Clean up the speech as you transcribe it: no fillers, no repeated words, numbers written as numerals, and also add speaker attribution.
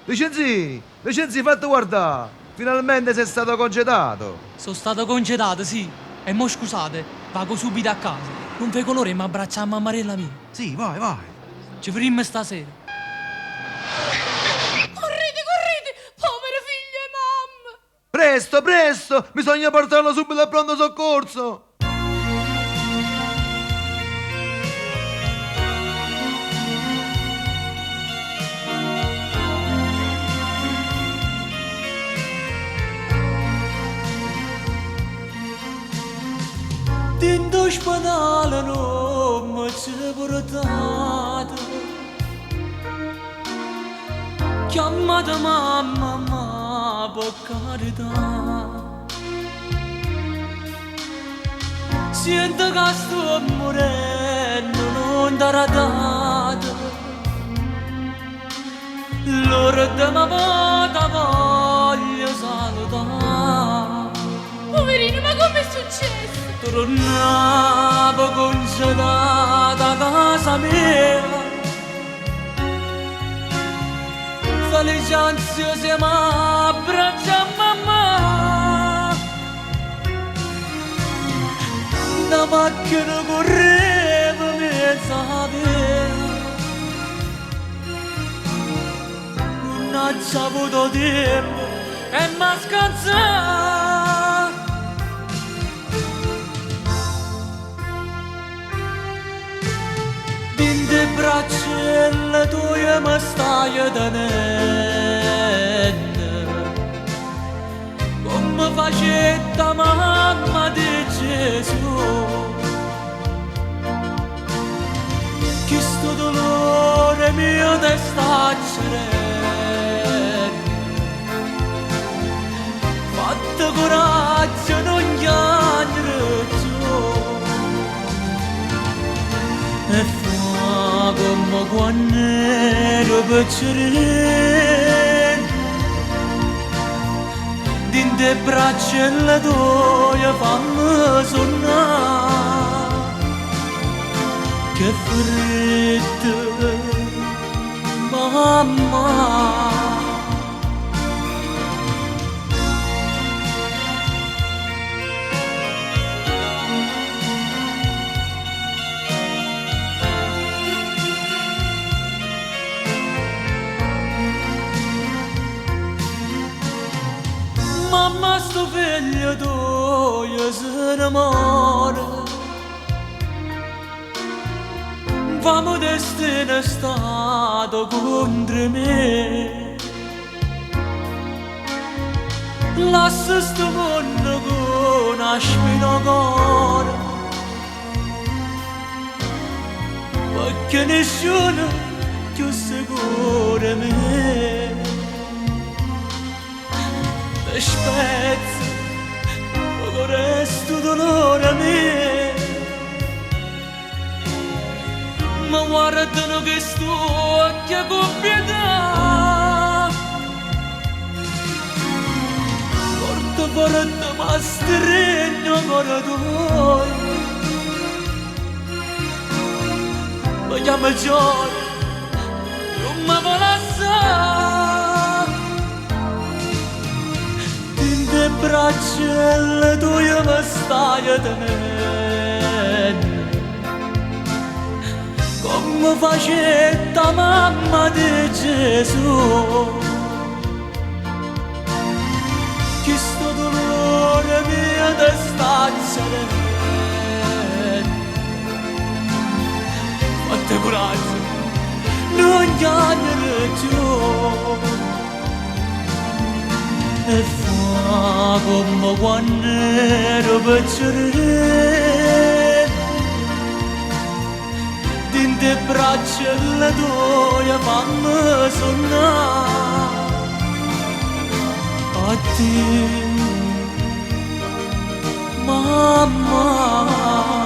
Speaker 1: Licenzi, fatti guardare. Finalmente sei stato congedato.
Speaker 2: Sono stato congedato, sì. E mo scusate, vado subito a casa. Non fai colore, ma abbraccia a mammarella mia.
Speaker 1: Sì, vai.
Speaker 2: Ci vedremo stasera.
Speaker 3: Correte, correte! Povere figlie e mamma!
Speaker 1: Presto, bisogna portarlo subito al pronto soccorso.
Speaker 2: Dentro ospedale non mi ci portato. Chiamate mamma, ma per carità. Sento che sto morendo, non t'ha dato. L'ora di ma vita voglio salutare.
Speaker 3: Poverino, ma com'è successo?
Speaker 2: Tornavo congelata a casa mia, felice ansiosa mi abbraccia mamma. La macchina correva mezza via, non ho avuto tempo e mi scansata. Dinte braccia tue mi stai tenendo, come facetta mamma di Gesù. Che sto dolore mio te sta cerendo, fatta coraggio non chiamare giù. Come quando ero piccolino, dinte braccia tue fammi suonare. Che freddo, mamma. Mamma, sto figlio tuo se ne muore. Vamo destino è stato contro me. Lascia sto mondo con una spina cuore, perché nessuno più sicuro di me. Spezza, poco resto dolore a me. Ma guardano che sto occhio con pietà. Porta forte ma stregno ancora tuo. Ma chiama gioia, non mi vuole assare. Le braccia tue mi stai tenendo, come facetta mamma di Gesù. Che sto dolore mio te sta cerendo, fate coraggio, non chiamare giù. E fa come quando ero piccolino, dinte braccia le tue fammi suonare. A te, mamma.